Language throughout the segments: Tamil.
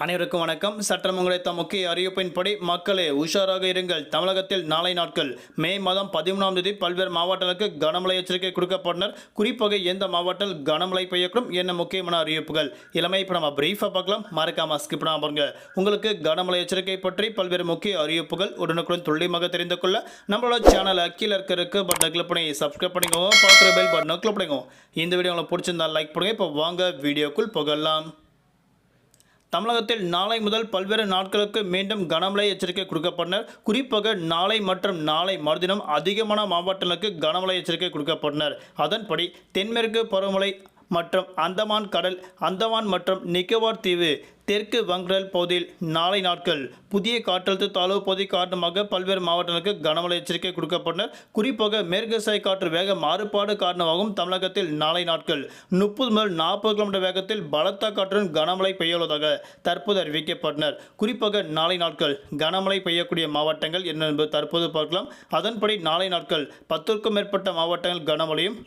அனைவருக்கும் வணக்கம். சற்றம் கிடைத்த முக்கிய அறிவிப்பின்படி மக்களே உஷாராக இருங்கள். தமிழகத்தில் நாளை நாட்கள் மே மாதம் 13ஆம் தேதி பல்வேறு மாவட்டங்களுக்கு கனமழை எச்சரிக்கை கொடுக்கப்பட்டனர். குறிப்பாக எந்த மாவட்டத்தில் கனமழை பெய்யக்கூடும் என்ன முக்கியமான அறிவிப்புகள் இளமை இப்போ நம்ம பிரீஃபாக பார்க்கலாம். மறக்காம ஸ்கிப் பண்ணாம பாருங்க. உங்களுக்கு கனமழை எச்சரிக்கை பற்றி பல்வேறு முக்கிய அறிவிப்புகள் உடனுக்குடன் துல்லியமாக தெரிந்து கொள்ள நம்மளோட சேனல் கீழே இருக்கிறதுக்கு பட்டனை கிளிக் பண்ணி சப்ஸ்கிரைப் பண்ணிக்கோங்க. பார்க்குற பெல் பட்டனை கிளிக் பண்ணிக்கோங்க. இந்த வீடியோ உங்களுக்கு பிடிச்சிருந்தா லைக் பண்ணுங்க. இப்போ வாங்க வீடியோக்குள் போகலாம். தமிழகத்தில் நாளை முதல் பல்வேறு நாட்களுக்கு மீண்டும் கனமழை எச்சரிக்கை கொடுக்கப்பட்டனர். குறிப்பாக நாளை மற்றும் நாளை மறுதினம் அதிகமான மாவட்டங்களுக்கு கனமழை எச்சரிக்கை கொடுக்கப்பட்டனர். அதன்படி தென்மேற்கு பருவமழை மற்றும் அந்தமான் மற்றும் நிக்கோபார் தீவு தெற்கு வங்கடல் பகுதியில் நாளை நாட்கள் புதிய காற்றழுத்த தாழ்வு பகுதி காரணமாக பல்வேறு மாவட்டங்களுக்கு கனமழை எச்சரிக்கை கொடுக்கப்பட்டனர். குறிப்பாக மேற்கு சாய் காற்று வேக மாறுபாடு காரணமாகவும் தமிழகத்தில் நாளை நாட்கள் 30 முதல் 40 கிலோமீட்டர் வேகத்தில் பலத்த காற்றுடன் கனமழை பெய்யுள்ளதாக தற்போது அறிவிக்கப்பட்டனர். குறிப்பாக நாளை நாட்கள் கனமழை பெய்யக்கூடிய மாவட்டங்கள் என்ன என்பது தற்போது பார்க்கலாம். அதன்படி நாளை நாட்கள் 10க்கும் மேற்பட்ட மாவட்டங்கள் கனமழையும்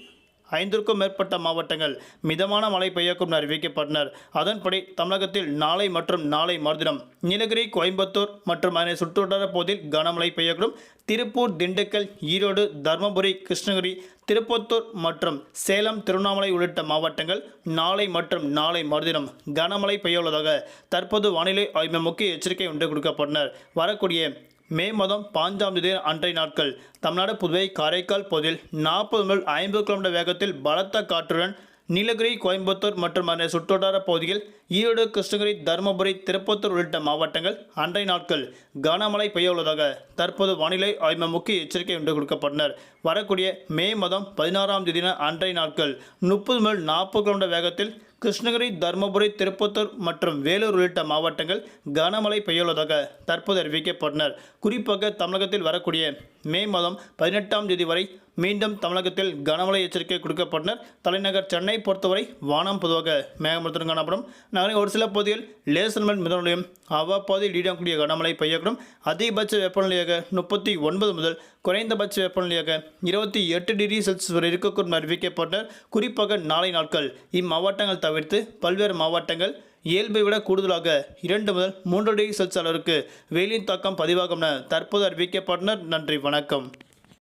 5க்கும் மேற்பட்ட மாவட்டங்கள் மிதமான மழை பெய்யக்கும் அறிவிக்கப்பட்டனர். அதன்படி தமிழகத்தில் நாளை மற்றும் நாளை மறுதினம் நீலகிரி, கோயம்புத்தூர் மற்றும் அதனை சுற்றுவட்டார பகுதியில் கனமழை பெய்யக்கூடும். திருப்பூர், திண்டுக்கல், ஈரோடு, தருமபுரி, கிருஷ்ணகிரி, திருப்பத்தூர் மற்றும் சேலம், திருவண்ணாமலை உள்ளிட்ட மாவட்டங்கள் நாளை மற்றும் நாளை மறுதினம் கனமழை பெய்யுள்ளதாக தற்போது வானிலை ஆய்வு முக்கிய எச்சரிக்கை ஒன்று கொடுக்கப்பட்டனர். வரக்கூடிய மே மாதம் 5ஆம் தேதி அன்றைய நாட்கள் தமிழ்நாடு, புதுவை, காரைக்கால் பகுதியில் 40 முதல் 50 கிலோமீட்டர் வேகத்தில் பலத்த காற்றுடன் நீலகிரி, கோயம்புத்தூர் மற்றும் அதனை சுற்றுவட்டார பகுதியில் ஈரோடு, கிருஷ்ணகிரி, தருமபுரி, திருப்பத்தூர் உள்ளிட்ட மாவட்டங்கள் அன்றைய நாட்கள் கனமழை பெய்ய உள்ளதாக தற்போது வானிலை ஆய்வு முக்கிய எச்சரிக்கை ஒன்று கொடுக்கப்பட்டனர். வரக்கூடிய மே மாதம் 16ஆம் தேதி அன்றைய நாட்கள் 30 முதல் 40 கிலோமீட்டர் வேகத்தில் கிருஷ்ணகிரி, தருமபுரி, திருப்பத்தூர் மற்றும் வேலூர் உள்ளிட்ட மாவட்டங்கள் கனமழை பெய்யுள்ளதாக தற்போது அறிவிக்கப்பட்டனர். குறிப்பாக தமிழகத்தில் வரக்கூடிய மே மாதம் 18ஆம் தேதி வரை மீண்டும் தமிழகத்தில் கனமழை எச்சரிக்கை கொடுக்கப்பட்டனர். தலைநகர் சென்னை பொறுத்தவரை வானம் பொதுவாக மேகமூட்டத்துடன் காணப்படும். நகரின் ஒரு சில பகுதியில் லேசர் முதல் மிதமலையும் அவ்வப்போதில் ஈடக்கூடிய கனமழை பெய்யக்கூடும். அதிகபட்ச வெப்பநிலையாக 39 முதல் குறைந்தபட்ச வெப்பநிலையாக 28 டிகிரி செல்சியஸ் வரை இருக்கக்கூடும் அறிவிக்கப்பட்டனர். குறிப்பாக நாளை நாட்கள் இம்மாவட்டங்கள் தவிர்த்து பல்வேறு மாவட்டங்கள் இயல்பை விட கூடுதலாக 2 முதல் 3 டிகிரி செல்சியஸ் அளவிற்கு வெயிலின் தாக்கம் பதிவாகும் என தற்போது அறிவிக்கப்பட்டனர். நன்றி, வணக்கம்.